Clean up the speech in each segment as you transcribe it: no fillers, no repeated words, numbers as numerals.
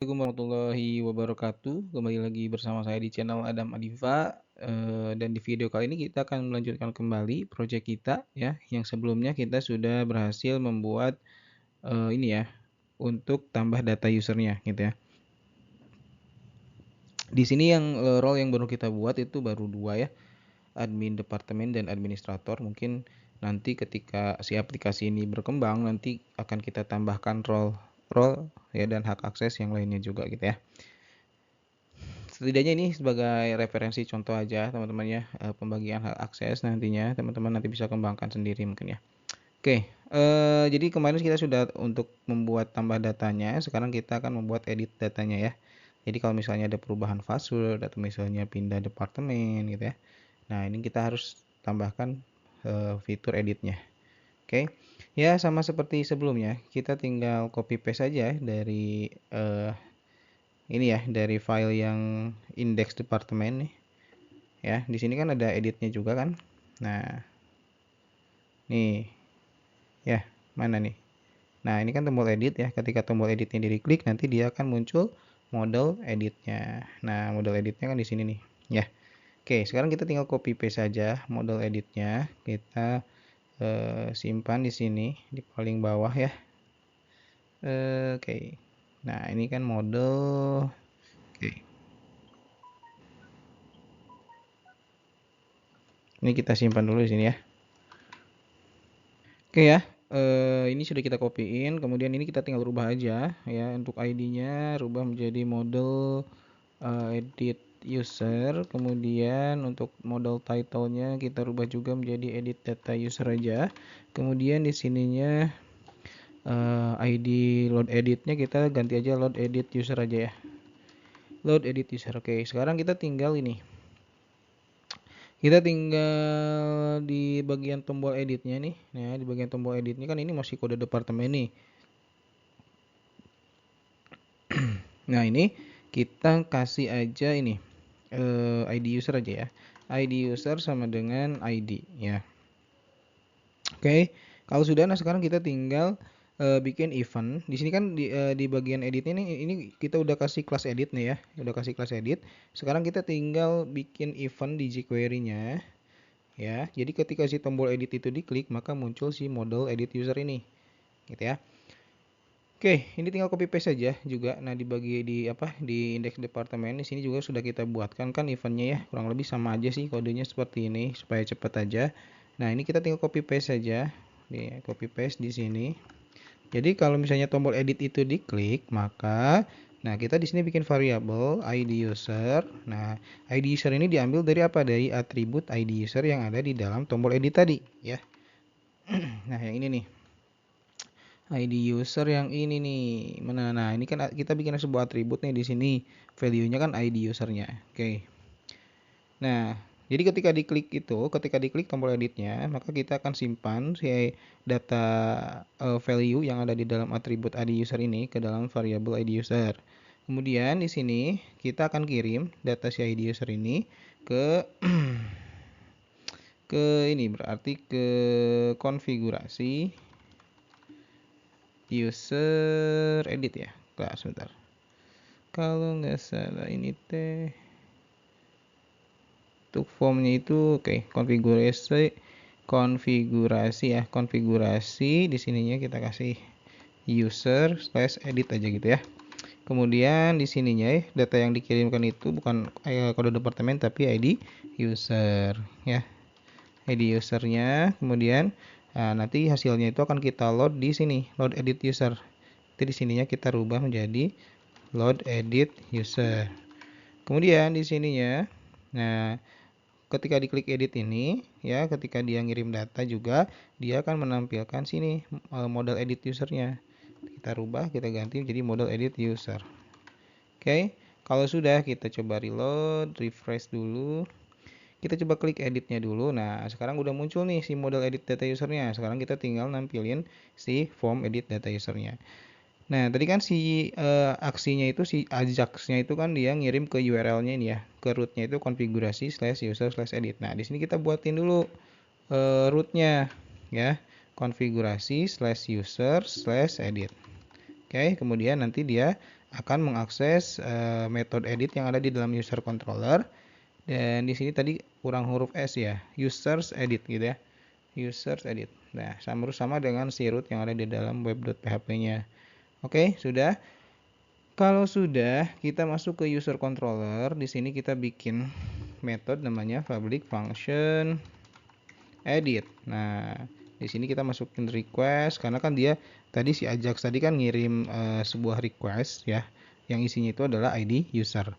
Assalamualaikum warahmatullahi wabarakatuh. Kembali lagi bersama saya di channel Adam Adifa, dan di video kali ini kita akan melanjutkan kembali proyek kita ya, yang sebelumnya kita sudah berhasil membuat, ini ya, untuk tambah data usernya gitu ya. Di sini yang, role yang baru kita buat itu baru 2 ya, admin departemen dan administrator. Mungkin nanti ketika si aplikasi ini berkembang, nanti akan kita tambahkan role role ya dan hak akses yang lainnya juga gitu ya. Setidaknya ini sebagai referensi contoh aja teman-teman ya, pembagian hak akses nantinya teman-teman nanti bisa kembangkan sendiri mungkin ya. Oke, jadi kemarin kita sudah untuk membuat tambah datanya, sekarang kita akan membuat edit datanya ya. Jadi kalau misalnya ada perubahan password atau misalnya pindah departemen gitu ya. Nah, ini kita harus tambahkan, fitur editnya. Oke. Ya sama seperti sebelumnya, kita tinggal copy paste saja dari, ini ya, dari file yang index departemen nih. Ya, di sini kan ada editnya juga kan. Nah, nih ya, mana nih? Nah, ini kan tombol edit ya. Ketika tombol editnya diklik nanti dia akan muncul model editnya. Nah, model editnya kan di sini nih, ya. Oke, sekarang kita tinggal copy paste saja model editnya. Kita simpan di sini di paling bawah ya. Oke. Nah, ini kan model. Oke. Ini kita simpan dulu di sini ya. Oke ya, ini sudah kita copy-in, kemudian ini kita tinggal rubah aja ya, untuk ID-nya rubah menjadi model, edit user, kemudian untuk model title-nya kita rubah juga menjadi edit data user aja. Kemudian di sininya, ID load edit-nya kita ganti aja load edit user aja ya. Load edit user, oke. Sekarang kita tinggal ini, kita tinggal di bagian tombol editnya nih. Nah, di bagian tombol editnya kan ini masih kode departemen nih. Nah, ini kita kasih aja ini, ID user aja ya. ID user sama dengan ID ya. Oke, kalau sudah, nah sekarang kita tinggal bikin event. Di sini kan di bagian editnya ini kita udah kasih kelas edit nih ya, udah kasih kelas edit. Sekarang kita tinggal bikin event di jQuery-nya ya. Jadi ketika si tombol edit itu diklik, maka muncul si model edit user ini, gitu ya. Oke, ini tinggal copy paste saja juga. Nah, dibagi di apa? Di indeks departemen di sini juga sudah kita buatkan kan eventnya ya. Kurang lebih sama aja sih kodenya seperti ini supaya cepat aja. Nah, ini kita tinggal copy paste saja. Nih, copy paste di sini. Jadi kalau misalnya tombol edit itu diklik, maka nah kita di sini bikin variabel ID user. Nah, ID user ini diambil dari apa? Dari atribut ID user yang ada di dalam tombol edit tadi, ya. Nah, yang ini nih. ID user yang ini nih. Mana? Nah, ini kan kita bikin sebuah atribut nih di sini. Value-nya kan ID usernya. Oke. Nah, jadi ketika diklik tombol editnya, maka kita akan simpan si data value yang ada di dalam atribut ID user ini ke dalam variabel ID user. Kemudian di sini kita akan kirim data si ID user ini ke ini berarti ke konfigurasi user edit ya. Nah, sebentar. Kalau nggak salah ini teh untuk formnya itu oke, konfigurasi ya, konfigurasi di sininya kita kasih user/edit aja gitu ya. Kemudian di sininya ya, data yang dikirimkan itu bukan kode departemen tapi ID user ya. ID usernya, kemudian nanti hasilnya itu akan kita load di sini, load edit user. Jadi di sininya kita rubah menjadi load edit user. Kemudian di sininya, nah ketika diklik edit ini ya, ketika dia ngirim data juga dia akan menampilkan sini model edit usernya. Kita rubah, kita ganti menjadi model edit user. Oke, kalau sudah kita coba reload, refresh dulu. Kita coba klik editnya dulu. Nah, sekarang udah muncul nih si model edit data usernya. Sekarang kita tinggal nampilin si form edit data usernya. Nah, tadi kan si aksinya itu si Ajax-nya itu kan dia ngirim ke URL-nya ini ya, ke root-nya itu konfigurasi/user/edit. Nah, di sini kita buatin dulu root-nya ya, konfigurasi/user/edit. Oke, kemudian nanti dia akan mengakses metode edit yang ada di dalam user controller. Dan di sini tadi kurang huruf S ya, users edit gitu ya. Users edit. Nah, sama dengan si root yang ada di dalam web.php-nya. Oke, sudah. Kalau sudah, kita masuk ke user controller. Di sini kita bikin metode namanya public function edit. Nah, di sini kita masukin request karena kan dia tadi si Ajax tadi kan ngirim sebuah request ya, yang isinya itu adalah ID user.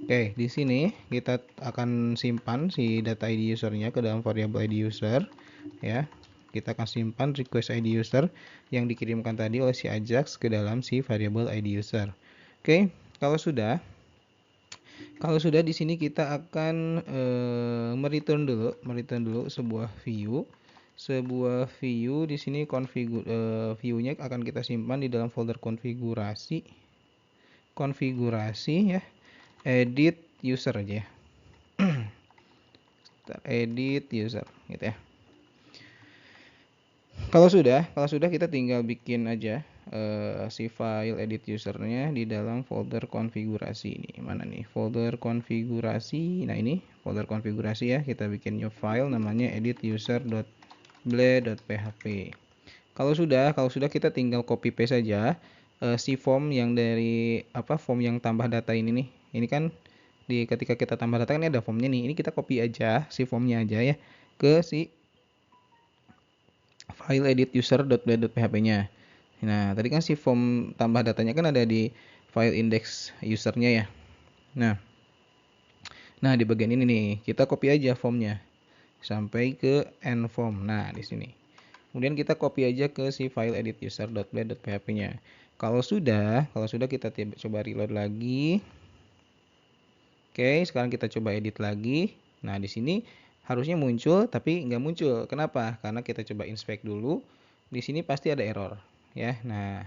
Oke, di sini kita akan simpan si data ID usernya ke dalam variabel ID user ya. Kita akan simpan request ID user yang dikirimkan tadi oleh si Ajax ke dalam si variabel ID user. Oke, kalau sudah di sini kita akan mereturn dulu sebuah view. Sebuah view di sini view-nya akan kita simpan di dalam folder konfigurasi ya. Edit user aja ya. Edit user gitu ya. Kalau sudah kita tinggal bikin aja si file edit usernya di dalam folder konfigurasi ini. Mana nih folder konfigurasi? Nah, ini folder konfigurasi ya. Kita bikin new file namanya edituser.ble.php. Kalau sudah kita tinggal copy paste saja si form yang dari form yang tambah data ini nih. Ini kan ketika kita tambah data kan ada formnya nih. Ini kita copy aja si formnya aja ya ke si file edit user.ble.php-nya. Nah, tadi kan si form tambah datanya kan ada di file index usernya ya. Nah, di bagian ini nih, kita copy aja formnya sampai ke end form. Nah, di sini. Kemudian kita copy aja ke si file edit user.ble.php-nya. Kalau sudah kita coba reload lagi. Oke, sekarang kita coba edit lagi. Nah, di sini harusnya muncul, tapi nggak muncul. Kenapa? Karena kita coba inspect dulu. Di sini pasti ada error, ya. Nah,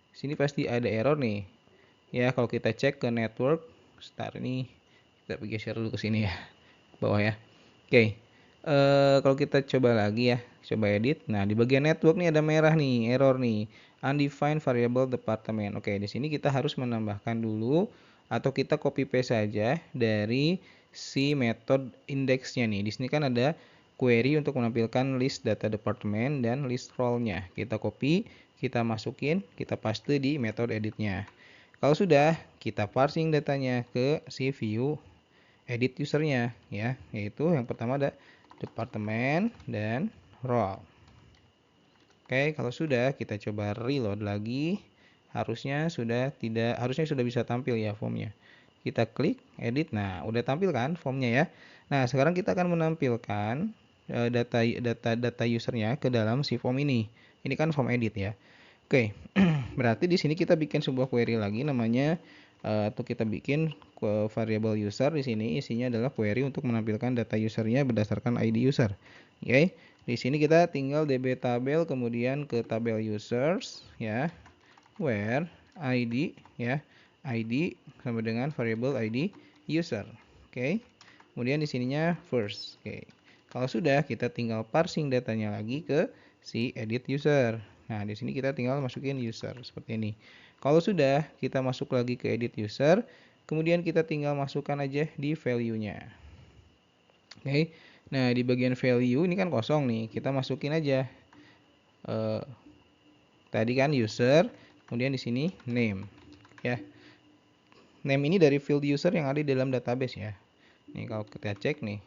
di sini pasti ada error nih. Ya, kalau kita cek ke network, start ini kita geser dulu ke sini ya, bawah ya. Oke, kalau kita coba lagi ya, coba edit. Nah, di bagian network nih ada merah nih, error nih, undefined variable department. Oke, di sini kita harus menambahkan dulu atau kita copy paste saja dari si metode indexnya nih. Di sini kan ada query untuk menampilkan list data department dan list role-nya. Kita copy, kita masukin, kita paste di metode editnya. Kalau sudah, kita parsing datanya ke si view edit usernya ya, yaitu yang pertama ada departemen dan role. Oke, kalau sudah kita coba reload lagi. Harusnya sudah bisa tampil ya formnya. Kita klik edit. Nah, udah tampil kan formnya ya. Nah, sekarang kita akan menampilkan data usernya ke dalam si form ini. Ini kan form edit ya. Oke, berarti di sini kita bikin sebuah query lagi namanya atau kita bikin variable user. Di sini isinya adalah query untuk menampilkan data usernya berdasarkan ID user. Oke, di sini kita tinggal db tabel kemudian ke tabel users ya, where ID ya, ID sama dengan variable ID user. Oke, kemudian di sininya first. Oke, kalau sudah kita tinggal parsing datanya lagi ke si edit user. Nah, di sini kita tinggal masukin user seperti ini. Kalau sudah, kita masuk lagi ke edit user, kemudian kita tinggal masukkan aja di value-nya. Oke. Nah, di bagian value ini kan kosong nih, kita masukin aja. Tadi kan user, kemudian di sini name. Ya. Name ini dari field user yang ada di dalam database ya. Nih kalau kita cek nih.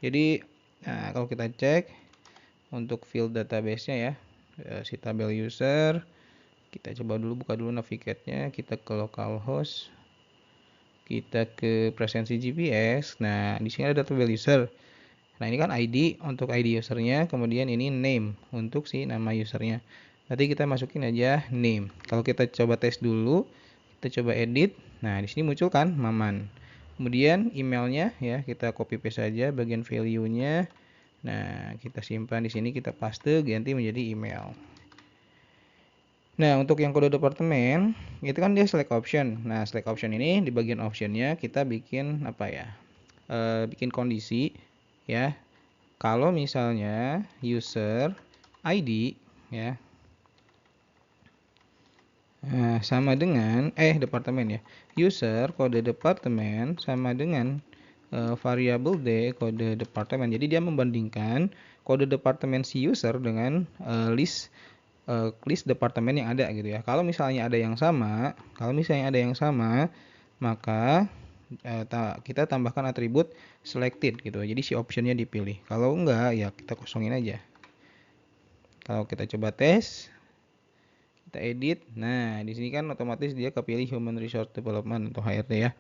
Jadi, nah, kalau kita cek untuk field database-nya ya, si tabel user, kita coba dulu buka dulu navigate-nya, kita ke localhost, kita ke presensi GPS. Nah, di sini ada tabel user. Nah, ini kan ID untuk ID usernya, kemudian ini name untuk si nama usernya. Nanti kita masukin aja name. Kalau kita coba tes dulu, kita coba edit. Nah, di sini muncul kan Maman. Kemudian emailnya ya, kita copy paste saja bagian value-nya. Nah, kita simpan di sini, kita paste ganti menjadi email. Nah, untuk yang kode departemen itu kan dia select option. Nah, select option ini di bagian optionnya kita bikin apa ya? Bikin kondisi ya. Kalau misalnya user ID ya, Nah, sama dengan departemen ya. User kode departemen sama dengan variabel D kode departemen. Jadi dia membandingkan kode departemen si user dengan list departemen yang ada gitu ya. Kalau misalnya ada yang sama, maka kita tambahkan atribut selected gitu. Jadi si optionnya dipilih. Kalau enggak ya kita kosongin aja. Kalau kita coba tes, kita edit. Nah, di sini kan otomatis dia kepilih Human Resource Development atau HRD ya.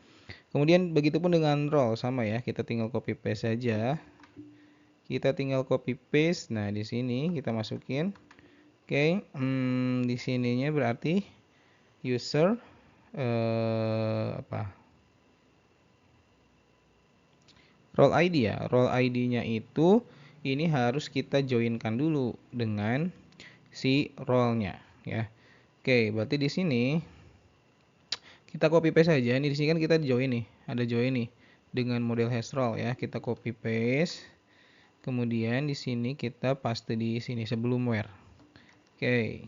Kemudian begitupun dengan role sama ya. Kita tinggal copy paste saja. Nah, di sini kita masukin. Oke, di sininya berarti user role ID ya. Role ID-nya itu ini harus kita joinkan dulu dengan si role-nya ya. Oke, berarti di sini kita copy paste saja. Ini di sini kan kita join nih, ada join nih dengan model hash role ya. Kita copy paste. Kemudian di sini kita paste di sini sebelum where. Oke.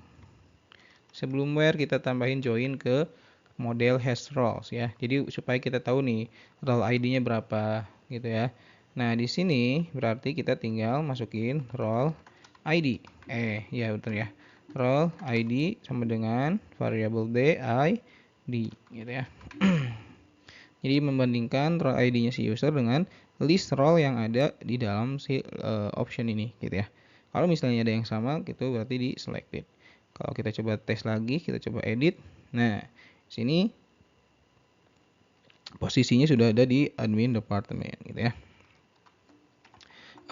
Sebelum where kita tambahin join ke model hash roles ya. Jadi supaya kita tahu nih role ID-nya berapa gitu ya. Nah, di sini berarti kita tinggal masukin role ID. Ya betul ya. Role ID sama dengan variabel D gitu ya. Jadi membandingkan role ID-nya si user dengan list role yang ada di dalam si option ini gitu ya. Kalau misalnya ada yang sama, gitu berarti di selected. Kalau kita coba tes lagi, kita coba edit. Nah, sini posisinya sudah ada di admin department gitu ya.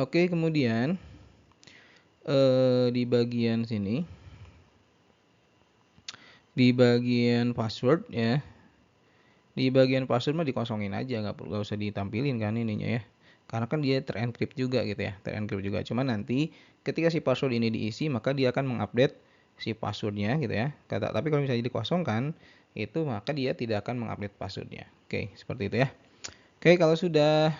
Oke, kemudian di bagian sini, di bagian password ya, di bagian password mah dikosongin aja, nggak usah ditampilin kan ininya ya, karena kan dia terencrypt juga gitu ya, terencrypt juga. Cuma nanti ketika si password ini diisi, maka dia akan mengupdate si passwordnya gitu ya. Tapi kalau misalnya dikosongkan, itu maka dia tidak akan mengupdate passwordnya. Oke, seperti itu ya. Oke, kalau sudah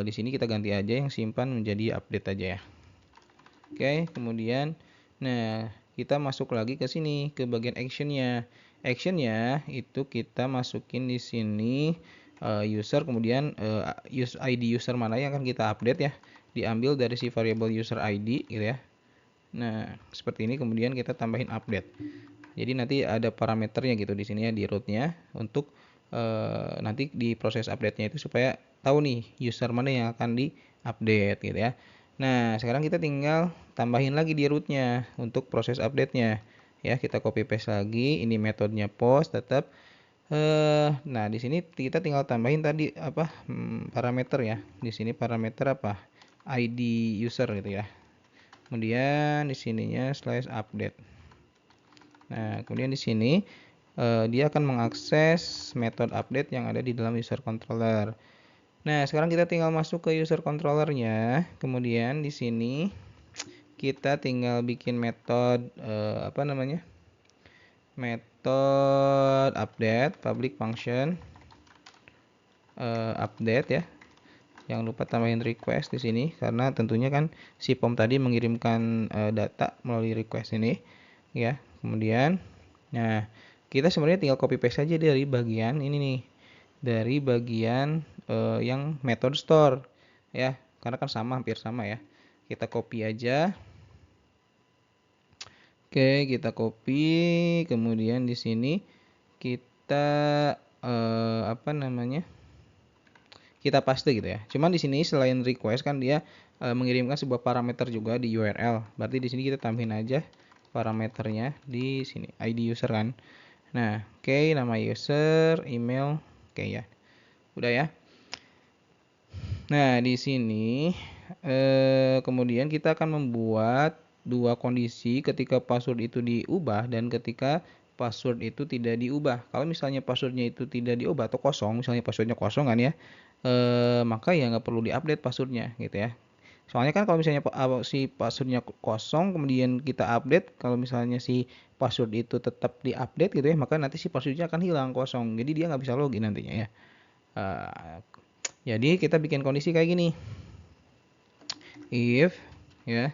di sini kita ganti aja yang simpan menjadi update aja ya. Oke, kemudian nah kita masuk lagi ke sini ke bagian actionnya. Actionnya itu kita masukin di sini user, kemudian ID user mana yang akan kita update ya, diambil dari si variable user ID gitu ya. Nah, seperti ini, kemudian kita tambahin update. Jadi nanti ada parameternya gitu di sini ya, di rootnya, untuk nanti di proses update-nya itu supaya tahu nih user mana yang akan di-update gitu ya. Nah, sekarang kita tinggal tambahin lagi di rootnya untuk proses update-nya. Ya, kita copy paste lagi, ini metodenya post tetap. Nah, di sini kita tinggal tambahin tadi parameter ya. Di sini parameter ID user gitu ya. Kemudian di sininya /update. Nah, kemudian di sini dia akan mengakses metode update yang ada di dalam user controller. Nah, sekarang kita tinggal masuk ke user controllernya. Kemudian di sini kita tinggal bikin metode metode update public function update ya. Jangan lupa tambahin request di sini karena tentunya kan si POM tadi mengirimkan data melalui request ini ya. Kemudian nah, kita sebenarnya tinggal copy paste saja dari bagian ini nih. Dari bagian yang method store ya. Karena kan hampir sama ya. Kita copy aja. Oke, kita copy, kemudian di sini kita kita paste gitu ya. Cuman di sini selain request kan dia mengirimkan sebuah parameter juga di URL. Berarti di sini kita tambahin aja parameternya di sini, ID user kan. Nah, oke, nama user, email, oke ya. Udah ya. Nah, di sini kemudian kita akan membuat dua kondisi ketika password itu diubah dan ketika password itu tidak diubah. Kalau misalnya passwordnya itu tidak diubah atau kosong, misalnya passwordnya kosong kan ya, maka ya nggak perlu diupdate passwordnya gitu ya. Soalnya kan kalau misalnya si passwordnya kosong kemudian kita update, kalau misalnya si password itu tetap diupdate gitu ya, maka nanti si passwordnya akan hilang kosong. Jadi dia nggak bisa login nantinya ya. Jadi kita bikin kondisi kayak gini. If ya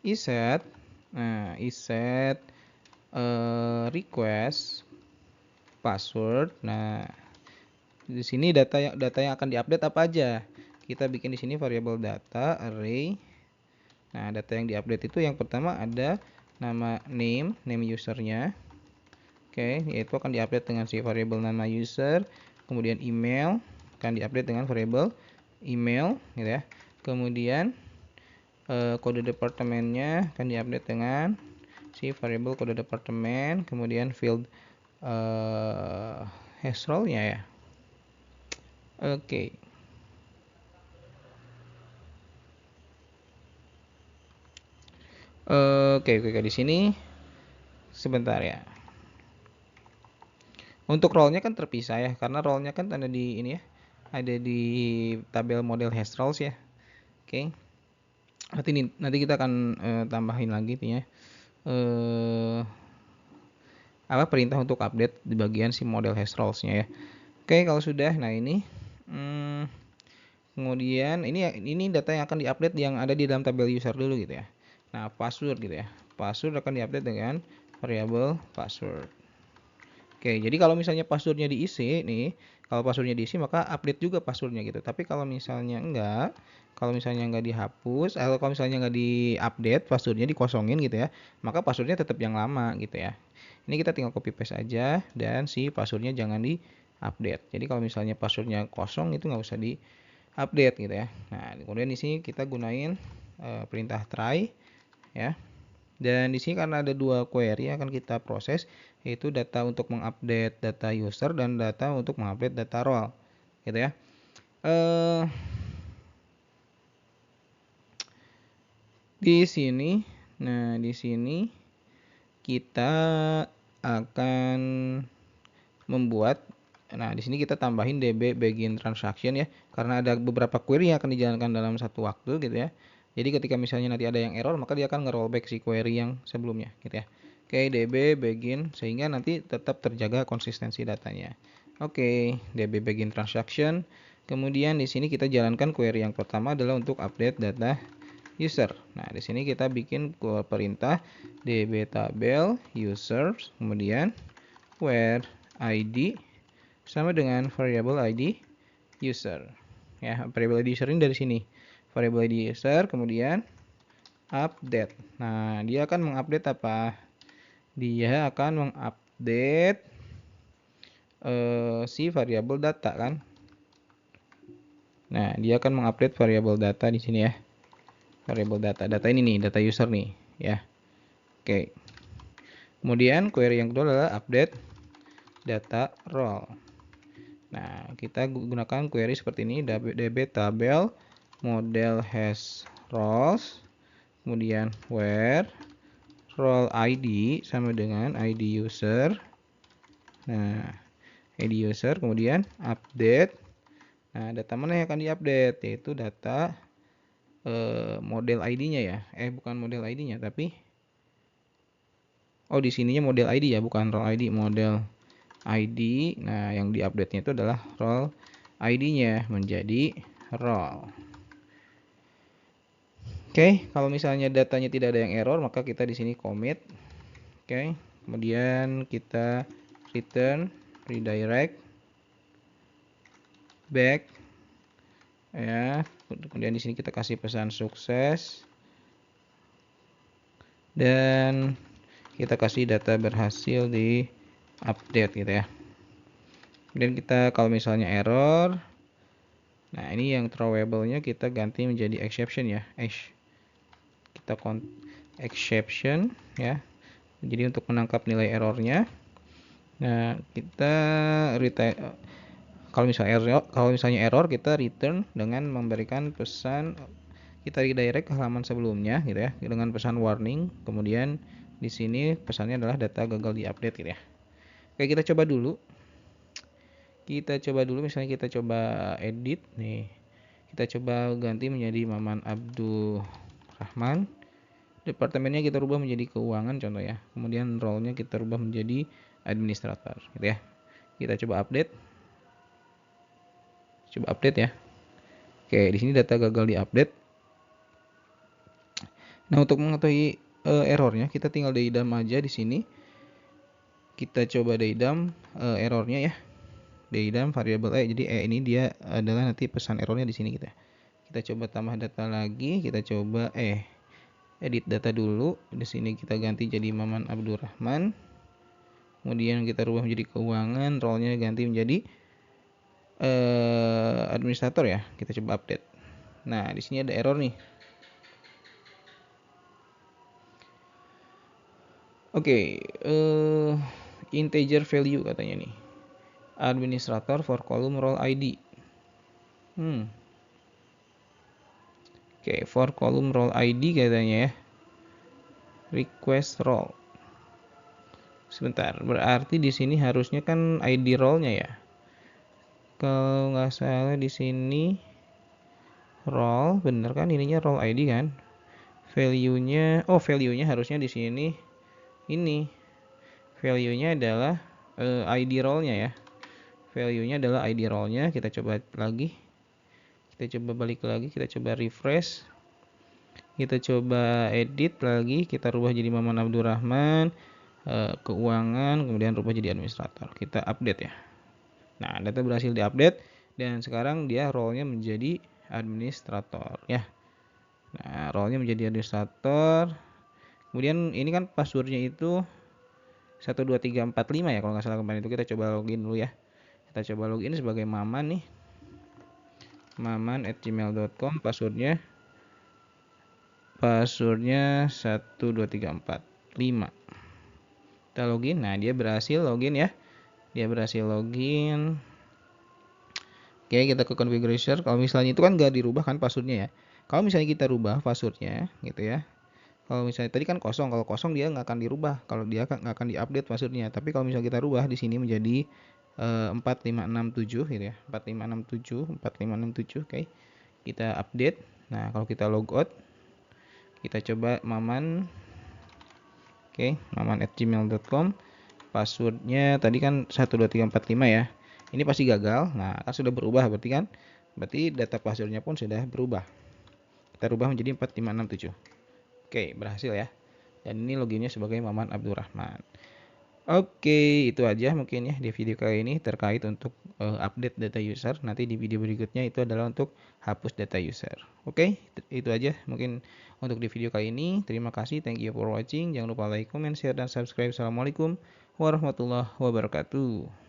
iset, nah iset request password. Nah, di sini data yang akan diupdate apa aja? Kita bikin di sini variabel data array. Nah, data yang diupdate itu yang pertama ada nama name usernya. Oke, yaitu akan diupdate dengan si variabel nama user. Kemudian email akan diupdate dengan variabel email, gitu ya. Kemudian kode departemennya akan diupdate dengan si variabel kode departemen. Kemudian field hash role-nya ya. Oke. Oke, di sini sebentar ya. Untuk role-nya kan terpisah ya, karena role-nya kan ada di ini ya, ada di tabel model hash roles ya. Oke. Nanti kita akan tambahin lagi nih ya. Perintah untuk update di bagian si model hash roles-nya ya. Oke, kalau sudah, nah ini kemudian ini data yang akan diupdate yang ada di dalam tabel user dulu gitu ya. Nah, password gitu ya. Password akan diupdate dengan variabel password. Oke, jadi kalau misalnya passwordnya diisi nih, kalau passwordnya diisi maka update juga passwordnya gitu. Tapi kalau misalnya enggak, kalau misalnya enggak dihapus, atau kalau misalnya enggak diupdate, passwordnya dikosongin gitu ya, maka passwordnya tetap yang lama gitu ya. Ini kita tinggal copy paste aja dan si passwordnya jangan di-update. Jadi kalau misalnya passwordnya kosong itu nggak usah di-update gitu ya. Nah, kemudian di sini kita gunain perintah try ya. Dan di sini karena ada dua query yang akan kita proses, yaitu data untuk mengupdate data user dan data untuk mengupdate data role, gitu ya. Di sini, nah di sini kita akan membuat, nah di sini kita tambahin db begin transaction ya, karena ada beberapa query yang akan dijalankan dalam satu waktu gitu ya. Jadi ketika misalnya nanti ada yang error, maka dia akan nge-rollback si query yang sebelumnya gitu ya. Oke, db begin sehingga nanti tetap terjaga konsistensi datanya. Oke, db begin transaction. Kemudian di sini kita jalankan query yang pertama adalah untuk update data user. Nah, di sini kita bikin perintah db tabel users, kemudian where id sama dengan variable id user. Ya, variable id user ini dari sini. Variable id user, kemudian update. Nah, dia akan mengupdate apa? Dia akan mengupdate si variabel data kan. Nah, dia akan mengupdate variabel data di sini ya. Variabel data. Data ini nih, data user nih, ya. Oke. Kemudian query yang kedua adalah update data role. Nah, kita gunakan query seperti ini, db tabel model hash roles, kemudian where role id sama dengan id user. Nah, id user, kemudian update. Nah, data mana yang akan diupdate? Yaitu data model ID-nya ya. Bukan model ID-nya, tapi di sininya model ID ya, bukan role ID, model ID. Nah, yang diupdate-nya itu adalah role ID-nya menjadi role. Oke, kalau misalnya datanya tidak ada yang error, maka kita di sini commit. Oke, kemudian kita return, redirect, back. Ya, kemudian di sini kita kasih pesan sukses. Dan kita kasih data berhasil di update gitu ya. Dan kita kalau misalnya error, nah ini yang throwable-nya kita ganti menjadi exception ya. Kita exception ya. Jadi untuk menangkap nilai errornya. Nah, kita kalau misalnya error kita return dengan memberikan pesan, kita redirect ke halaman sebelumnya gitu ya, dengan pesan warning. Kemudian di sini pesannya adalah data gagal diupdate gitu ya. Oke, kita coba dulu. Misalnya kita coba edit nih. Kita coba ganti menjadi Maman Abdul Rahman. Departemennya kita rubah menjadi keuangan contoh ya. Kemudian role-nya kita rubah menjadi administrator gitu ya. Kita coba update. Ya. Oke, di sini data gagal diupdate. Nah, untuk mengetahui errornya kita tinggal diidam aja di sini. kita coba daydump errornya ya. Daydump variabel jadi ini dia adalah nanti pesan errornya di sini kita coba tambah data lagi, kita coba edit data dulu. Di sini kita ganti jadi Maman Abdurrahman. Kemudian kita rubah menjadi keuangan, role-nya ganti menjadi administrator ya. Kita coba update. Nah, di sini ada error nih. Oke, integer value katanya nih. Administrator for column role ID. Oke, for column role ID katanya ya. Request role. Sebentar, berarti di sini harusnya kan ID role-nya ya. Kalau nggak salah di sini role, bener kan ininya role ID kan? Value-nya, value-nya harusnya di sini ini. Value-nya adalah ID role-nya ya. Value-nya adalah ID role-nya. Kita coba lagi. Kita coba balik lagi, kita coba refresh. Kita coba edit lagi, kita rubah jadi Maman Abdurrahman, keuangan, kemudian rubah jadi administrator. Kita update ya. Nah, data berhasil diupdate dan sekarang dia role-nya menjadi administrator ya. Nah, role-nya menjadi administrator. Kemudian ini kan passwordnya itu 12345 ya kalau nggak salah kemarin itu. Kita coba login dulu ya. Kita coba login sebagai Maman nih. maman@gmail.com, passwordnya 12345. Kita login. Nah, dia berhasil login ya. Dia berhasil login. Oke, kita ke configurator. Kalau misalnya itu kan nggak dirubah kan passwordnya ya. Kalau misalnya kita rubah passwordnya gitu ya. Kalau misalnya tadi kan kosong, kalau kosong dia nggak akan dirubah. Kalau dia nggak akan diupdate passwordnya. Tapi kalau misalnya kita rubah di sini menjadi 4567 gitu ya. 4567. Oke. Kita update. Nah, kalau kita logout, kita coba Maman. Oke, maman@gmail.com. Passwordnya tadi kan 12345 ya. Ini pasti gagal. Nah, kan sudah berubah berarti data passwordnya pun sudah berubah. Kita rubah menjadi 4567. Oke, berhasil ya. Dan ini loginnya sebagai Maman Abdurrahman. Oke, itu aja mungkin ya di video kali ini terkait untuk update data user. Nanti di video berikutnya itu adalah untuk hapus data user. Oke, itu aja mungkin untuk di video kali ini. Terima kasih, thank you for watching. Jangan lupa like, comment, share, dan subscribe. Assalamualaikum warahmatullahi wabarakatuh.